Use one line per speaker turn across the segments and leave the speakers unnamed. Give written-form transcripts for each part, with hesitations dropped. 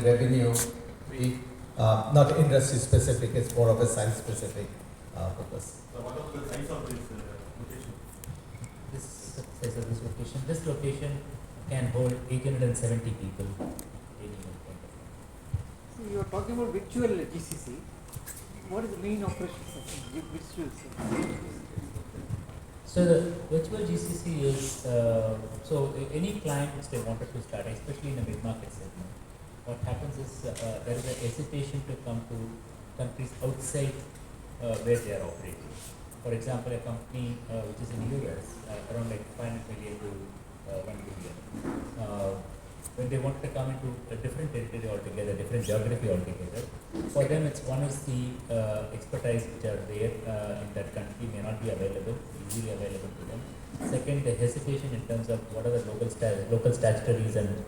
in revenue, not industry specific, it's more of a science specific focus.
So what is the size of this location?
This size of this location can hold 870 people.
So you are talking about virtual GCC. What is the main operations of virtual?
So the virtual GCC is, so any client which they wanted to start, especially in a mid-market segment, what happens is there is a hesitation to come to countries outside where they are operating. For example, a company which is in the US, around like 500 million to 1 billion. When they want to come into a different territory altogether, different geography altogether, for them it's one is the expertise which are there in that country may not be available, easily available to them. Second, the hesitation in terms of what are the local statutories and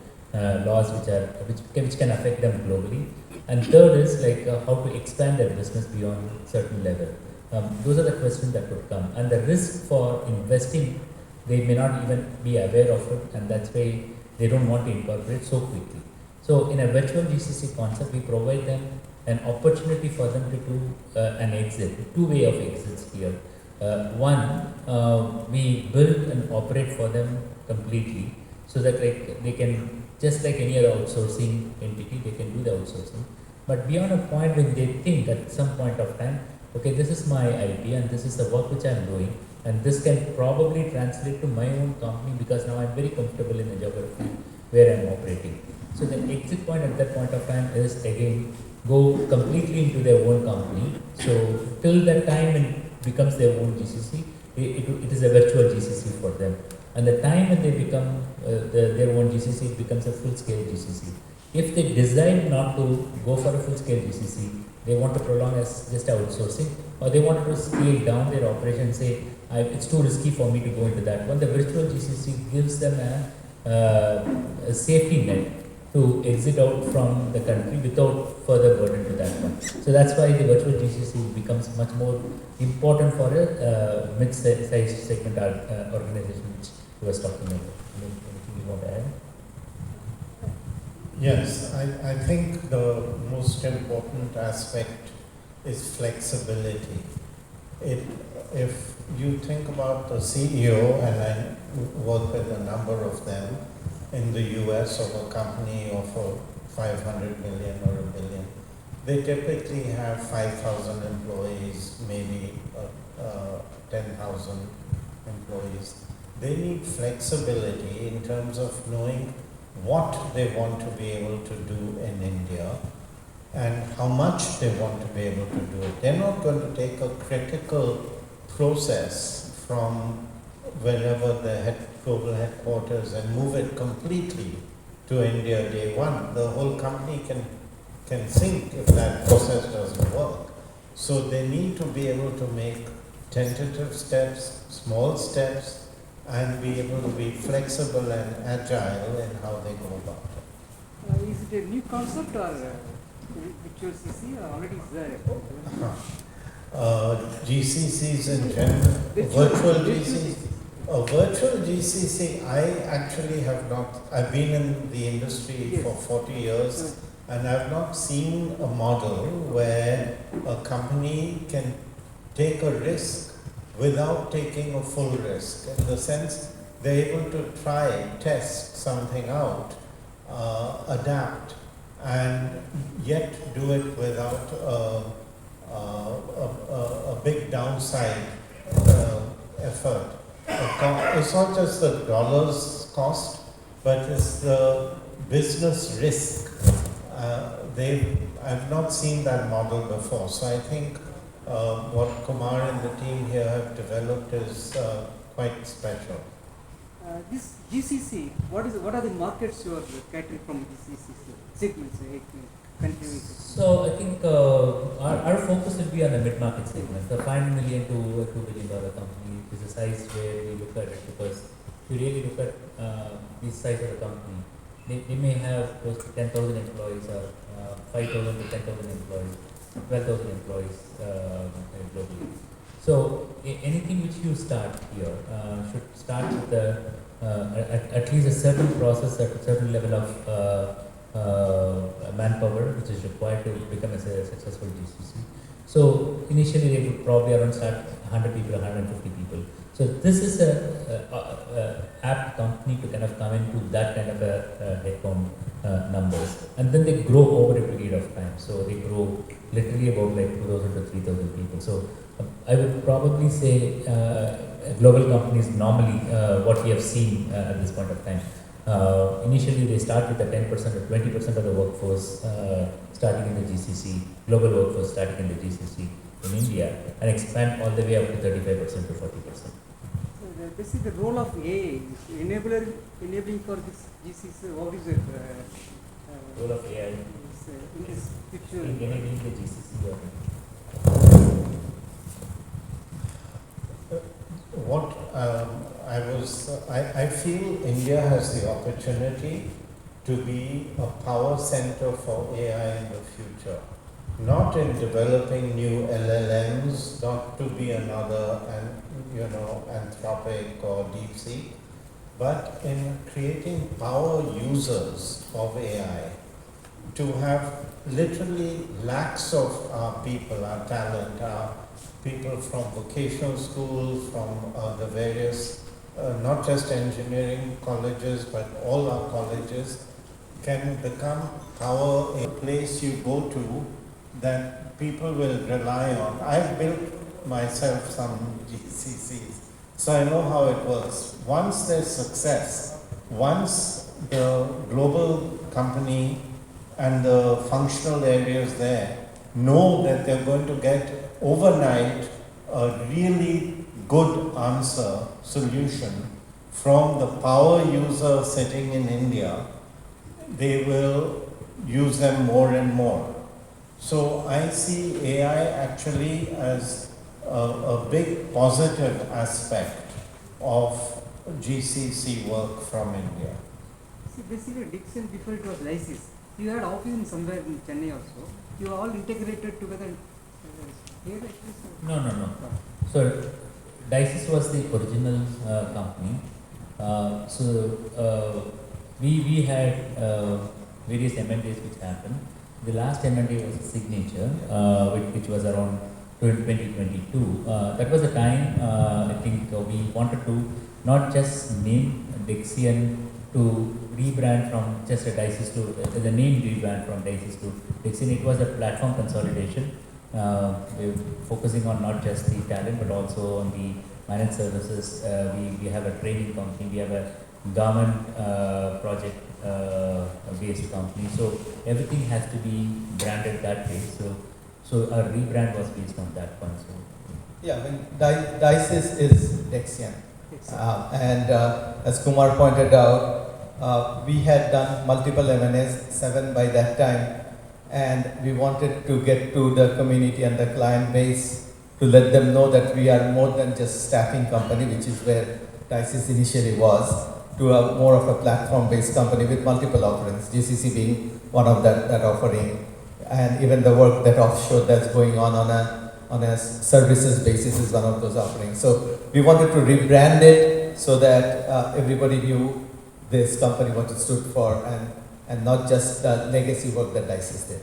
laws which can affect them globally. And third is like how to expand their business beyond certain level. Those are the questions that would come, and the risk for investing, they may not even be aware of it, and that's why they don't want to incorporate so quickly. So in a virtual GCC concept, we provide them an opportunity for them to do an exit, two way of exits here. One, we build and operate for them completely, so that like they can, just like any other outsourcing entity, they can do the outsourcing. But beyond a point when they think at some point of time, okay, this is my idea and this is the work which I am doing, and this can probably translate to my own company because now I am very comfortable in the geography where I am operating. So the exit point at that point of time is again go completely into their own company. So till that time it becomes their own GCC, it is a virtual GCC for them. And the time when they become their own GCC, it becomes a full-scale GCC. If they decide not to go for a full-scale GCC, they want to prolong as just outsourcing, or they want to scale down their operation and say, it's too risky for me to go into that one. The virtual GCC gives them a safety net to exit out from the country without further burden to that one. So that's why the virtual GCC becomes much more important for a mid-sized segment organization which you was talking about. Anything you want to add?
Yes, I think the most important aspect is flexibility. If you think about the CEO, and I work with a number of them in the US of a company of 500 million or $1 billion, they typically have 5,000 employees, maybe 10,000 employees. They need flexibility in terms of knowing what they want to be able to do in India and how much they want to be able to do it. They're not going to take a critical process from wherever the global headquarters and move it completely to India day one. The whole company can sink if that process doesn't work. So they need to be able to make tentative steps, small steps, and be able to be flexible and agile in how they go about it.
Is it a new concept or virtual CC or already is there?
GCCs in general, virtual GCC. Virtual GCC, I actually have not, I've been in the industry for 40 years and I've not seen a model where a company can take a risk without taking a full risk, in the sense they're able to try, test something out, adapt, and yet do it without a big downside effort. It's not just the dollars cost, but it's the business risk. I've not seen that model before, so I think what Kumar and the team here have developed is quite special.
This GCC, what are the markets you are catering from GCC segments?
So I think our focus will be on the mid-market segment. The 5 million to $2 billion company is a size where we look at it, because if you really look at this size of the company, they may have close to 10,000 employees or 5,000 to 10,000 employees, 12,000 employees globally. So anything which you start here should start with at least a certain process at a certain level of manpower which is required to become a successful GCC. So initially they would probably around start 100 people, 150 people. So this is a apt company to kind of come into that kind of a headcount numbers, and then they grow over a period of time. So they grow literally about like 2,000 to 3,000 people. So I would probably say global companies normally what we have seen at this point of time. Initially they start with the 10% or 20% of the workforce starting in the GCC, global workforce starting in the GCC in India, and expand all the way up to 35% to 40%.
So this is the role of AI, enabling for this GCC. What is it?
Role of AI
In this picture.
in enabling the GCC.
What I feel India has the opportunity to be a power center for AI in the future. Not in developing new LLMs, not to be another Anthropic or DeepSeek, but in creating power users of AI, to have literally lakhs of our people, our talent, our people from vocational schools, from the various, not just engineering colleges, but all our colleges, can become power, a place you go to that people will rely on. I've built myself some GCCs, so I know how it works. Once there's success, once the global company and the functional areas there know that they're going to get overnight a really good solution from the power user sitting in India, they will use them more and more. So I see AI actually as a big positive aspect of GCC work from India.
See, basically Dexian before it was Lysis. You had office in somewhere in Chennai also. You all integrated together. Here actually,
No. So Dices was the original company. We had various M&As which happened. The last M&A was Signature, which was around 2022. That was a time I think we wanted to not just name Dexian to rebrand from just a Dices to the name rebrand from Dices to Dexian. It was a platform consolidation. We're focusing on not just the talent but also on the managed services. We have a training company. We have a government project based company. So everything has to be branded that way. So our rebrand was based on that one. So
Yeah, I mean, Dices is Dexian. And as Kumar pointed out, we had done multiple M&As, 7 by that time, and we wanted to get to the community and the client base to let them know that we are more than just staffing company, which is where Dices initially was, to a more of a platform-based company with multiple offerings, GCC being one of that offering, and even the work that offshore that's going on a services basis is one of those offerings. So we wanted to rebrand it so that everybody knew this company what it stood for, and not just the legacy work that Dices did.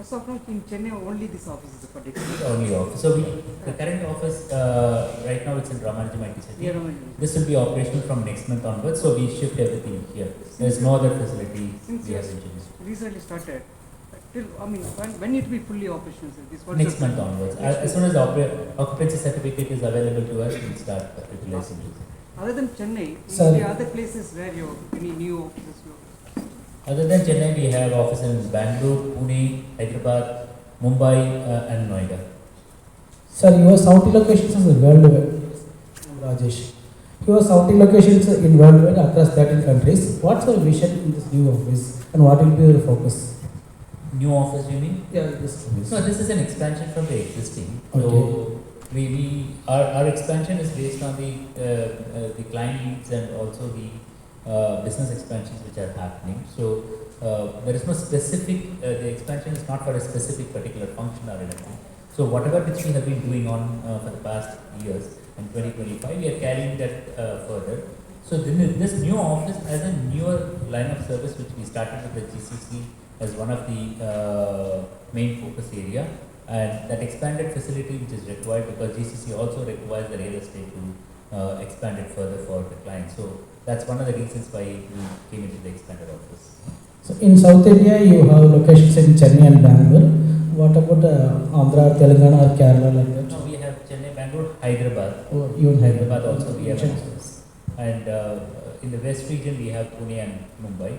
as of now in Chennai, only this office is for Dexian.
only office. So the current office right now it's in Ramanjam IT City.
Yeah, Raman.
This will be operational from next month onwards. So we shift everything here. There is no other facility
Since
we have
you
introduced.
recently started, till when it will be fully operational? Sir? This
Next month onwards. As soon as the occupancy certificate is available to us, we'll start utilizing it.
Other than Chennai,
Sir.
any other places where you any new offices you?
Other than Chennai, we have offices in Bangalore, Pune, Hyderabad, Mumbai, and Noida.
Sir, your Saudi locations is worldwide, Rajesh. Your Saudi locations in worldwide across 13 countries. What's your vision in this new office and what will be your focus?
New office, you mean?
Yeah, this office.
No, this is an expansion from the existing.
Okay.
So our expansion is based on the client needs and also the business expansions which are happening. So there is no specific. The expansion is not for a specific particular function or anything. So whatever which we have been doing on for the past years in 2025, we are carrying that further. So this new office has a newer line of service which we started with the GCC as one of the main focus area, and that expanded facility which is required because GCC also requires the real estate to expand it further for the client. So that's one of the reasons why we came into the expanded office.
So in South India, you have locations in Chennai and Bangalore. What about Andhra, Telangana, or Kerala like that?
No, we have Chennai, Bangalore, Hyderabad.
Oh, even
Hyderabad
Hyderabad
also we have
Chennai.
offices. And in the west region we have Pune and Mumbai.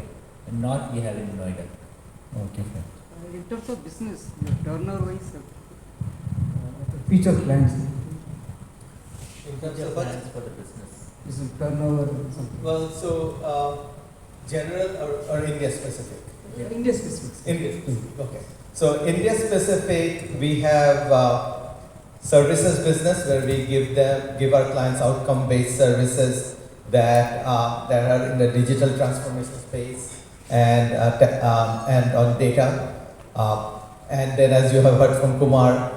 And north we have in Noida.
Okay, fine.
In terms of business, the turnover wise, future plans,
In terms
Your
of what?
plans for the business.
is it turnover something?
Well, so general or India specific?
India specific.
India specific, okay. So India specific, we have services business where we give our clients outcome-based services that are in the digital transformation space and on data. And then, as you have heard from Kumar,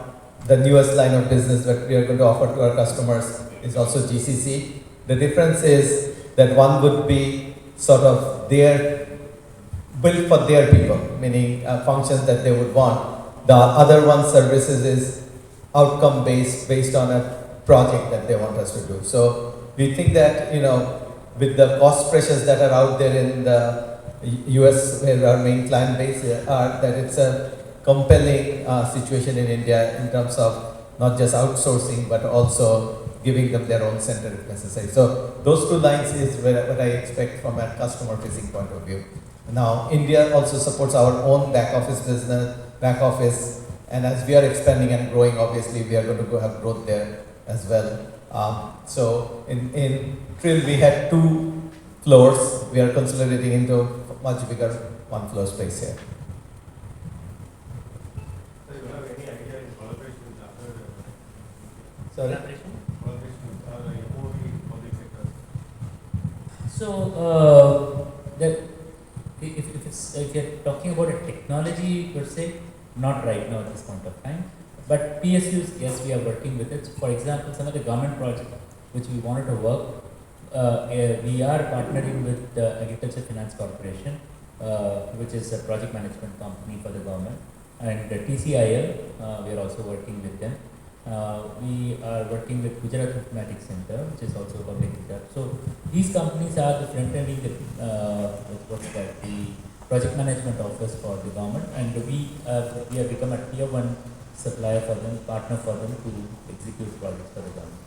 the newest line of business that we are going to offer to our customers is also GCC. The difference is that one would be sort of built for their people, meaning functions that they would want. The other one, services, is outcome based on a project that they want us to do. So we think that, with the cost pressures that are out there in the US, where our main client base are, that it's a compelling situation in India in terms of not just outsourcing, but also giving them their own center if necessary. So those two lines is what I expect from a customer facing point of view. Now, India also supports our own back office, and as we are expanding and growing, obviously we are going to have growth there as well. So in Trill we had 2 floors. We are consolidating into much bigger 1 floor space here.
So you have any idea in collaboration with other
Sorry.
Collaboration?
collaboration with other MOE public sectors?
So if you're talking about a technology per se, not right now at this point of time. But PSUs, yes, we are working with it. For example, some of the government projects which we wanted to work, we are partnering with the Agriculture Finance Corporation, which is a project management company for the government, and the TCIL, we are also working with them. We are working with Gujarat Informatics Center, which is also a public sector. So these companies are the front-ending the project management office for the government, and we have become a tier 1 supplier for them, partner for them to execute projects for the government.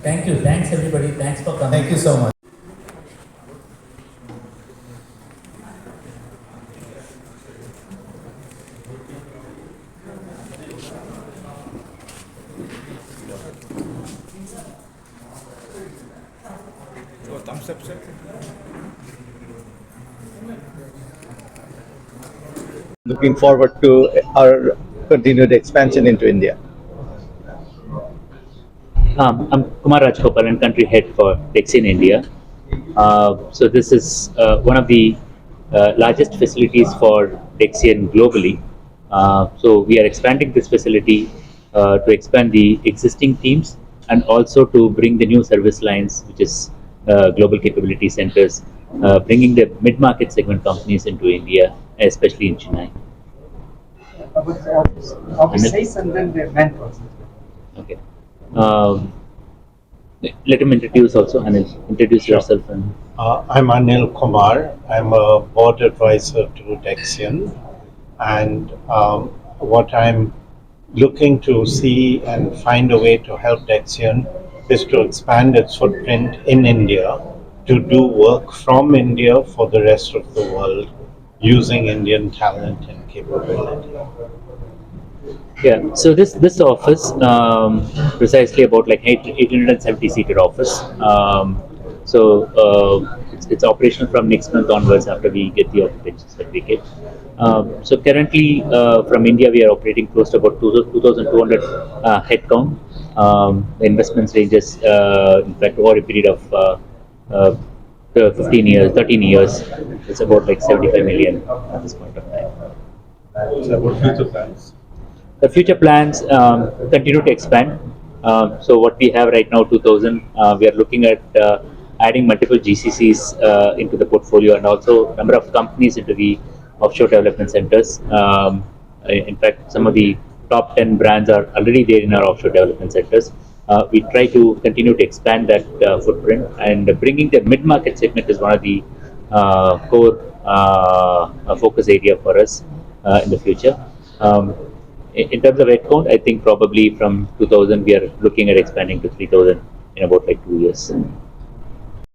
Thank you. Thanks everybody. Thanks for coming.
Thank you so much. Looking forward to our continued expansion into India.
I'm Kumar Rajgopal, Country Head for Dexian India. So this is one of the largest facilities for Dexian globally. So we are expanding this facility to expand the existing teams and also to bring the new service lines, which is global capability centers, bringing the mid-market segment companies into India, especially in Chennai.
Office size and then the manpower.
Okay. Let him introduce also. Anil, introduce yourself. And
I'm Anil Kumar. I'm a board advisor to Dexian, and what I'm looking to see and find a way to help Dexian is to expand its footprint in India, to do work from India for the rest of the world using Indian talent and capability.
yeah, so this office, precisely about like 870 seated office. It's operational from next month onwards after we get the occupancy certificate. So currently from India we are operating close to about 2,200 headcount. The investments ranges in fact over a period of 15 years, 13 years. It's about like 75 million at this point of time.
So what future plans?
The future plans continue to expand. So what we have right now, 2000, we are looking at adding multiple GCCs into the portfolio, and also number of companies into the offshore development centers. In fact, some of the top 10 brands are already there in our offshore development centers. We try to continue to expand that footprint, and bringing the mid-market segment is one of the core focus area for us in the future. In terms of headcount, I think probably from 2000 we are looking at expanding to 3000 in about like 2 years.